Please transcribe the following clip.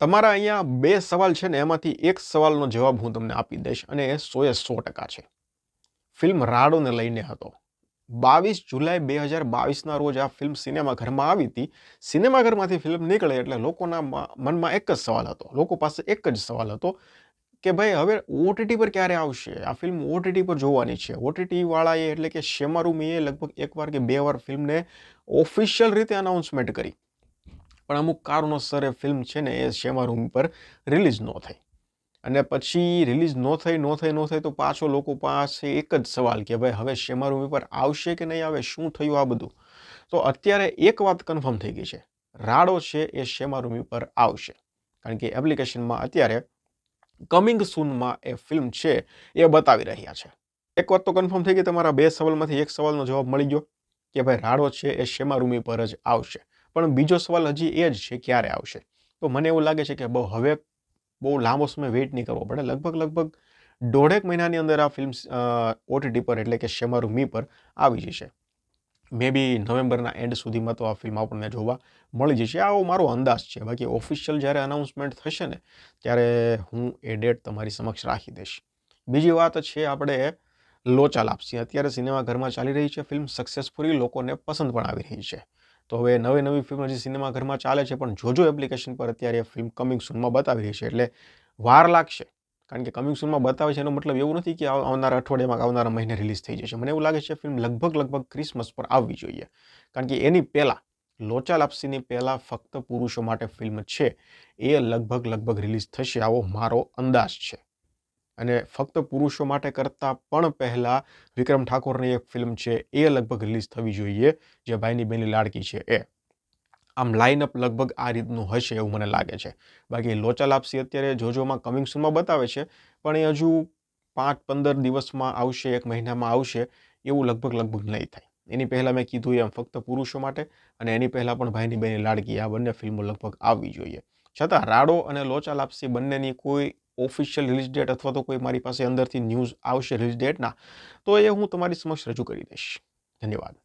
તમારા અહીંયા 2 સવાલ છે ને એમાંથી એક સવાલનો જવાબ હું તમને આપી દઈશ અને એ 100% છે. ફિલ્મ રાડોને લઈને હતો. 22 જુલાઈ 2022ના રોજ આ ફિલ્મ સિનેમાઘરમાં આવી હતી. સિનેમાઘરમાંથી ફિલ્મ નીકળે એટલે લોકોના મનમાં એક જ સવાલ હતો. લોકો પાસે એક જ સવાલ હતો કે ભાઈ હવે ઓટીટી પર ક્યારે આવશે? આ ફિલ્મ ઓટીટી પર જોવાની છે. ઓટીટી વાળાએ એટલે કે શેમારુમીએ લગભગ એકવાર કે બે વાર ફિલ્મને ઓફિશિયલ રીતે અનાઉન્સમેન્ટ કરી. પણ અમુક કારણોસર એ ફિલ્મ છે ને એ શેમારુમી પર રિલીઝ ન થઈ. અને પછી રિલીઝ ન થઈ તો પાછો લોકો પાસે એક જ સવાલ કે ભાઈ હવે શેમારુમી પર આવશે કે નહીં આવે, શું થયું આ બધું. તો અત્યારે એક વાત કન્ફર્મ થઈ ગઈ છે, રાડો છે એ શેમારુમી પર આવશે. કારણ કે એપ્લિકેશનમાં અત્યારે કમિંગ સૂનમાં એ ફિલ્મ છે એ બતાવી રહ્યા છે. એક વાત તો કન્ફર્મ થઈ ગઈ, તમારા 2 સવાલમાંથી એક સવાલનો જવાબ મળી ગયો કે ભાઈ રાડો છે એ શેમારુમી પર જ આવશે. પણ બીજો સવાલ હજી એ જ છે, ક્યારે આવશે. તો મને એવું લાગે છે કે હવે બહુ લાંબો સમય વેઇટ નહીં કરવો પડે. લગભગ 1.5 મહિનાની અંદર આ ફિલ્મ ઓટીટી પર એટલે કે શેમારુમી પર આવી જશે. મે બી નવેમ્બરના એન્ડ સુધીમાં તો આ ફિલ્મ આપણને જોવા મળી જશે. આવો મારો અંદાજ છે. બાકી ઓફિશિયલ જ્યારે અનાઉન્સમેન્ટ થશે ને ત્યારે હું એ ડેટ તમારી સમક્ષ રાખી દઈશ. બીજી વાત છે આપણે લોચા લાપસી. અત્યારે સિનેમાઘરમાં ચાલી રહી છે ફિલ્મ, સક્સેસફુલી લોકોને પસંદ પણ આવી રહી છે. તો હવે નવી ફિલ્મ હજી સિનેમાઘરમાં ચાલે છે, પણ જોજો એપ્લિકેશન પર અત્યારે ફિલ્મ કમિંગ સૂનમાં બતાવી રહી છે. એટલે વાર લાગશે. કારણ કે કમિંગ સૂનમાં બતાવે છે એનો મતલબ એવું નથી કે આવનારા અઠવાડિયામાં આવનારા મહિને રિલીઝ થઈ જશે. મને એવું લાગે છે ફિલ્મ લગભગ ક્રિસમસ પર આવવી જોઈએ. કારણ કે એની પહેલાં, લોચા લાપસીની પહેલાં ફક્ત પુરુષો માટે ફિલ્મ છે એ લગભગ રિલીઝ થશે, આવો મારો અંદાજ છે. અને ફક્ત પુરુષો માટે કરતાં પણ પહેલાં વિક્રમ ઠાકોરની એક ફિલ્મ છે એ લગભગ રિલીઝ થવી જોઈએ, જે ભાઈની બેની લાડકી છે એ. આમ લાઇનઅપ લગભગ આ રીતનું હશે એવું મને લાગે છે. બાકી લોચા લાપસી અત્યારે જોજોમાં કમિંગ સૂનમાં બતાવે છે, પણ એ હજુ 5-15 દિવસમાં આવશે, 1 મહિનામાં આવશે એવું લગભગ નહીં થાય. એની પહેલાં મેં કીધું એમ ફક્ત પુરુષો માટે અને એની પહેલાં પણ ભાઈની બેની લાડકી, આ બંને ફિલ્મો લગભગ આવવી જોઈએ. છતાં રાડો અને લોચા લાપસી બંનેની કોઈ ઓફિશિયલ રિલીઝ ડેટ અથવા તો કોઈ મારી પાસે અંદરથી ન્યૂઝ આવશે રિલીઝ ડેટના, તો એ હું તમારી સમક્ષ રજૂ કરી દઈશ. ધન્યવાદ.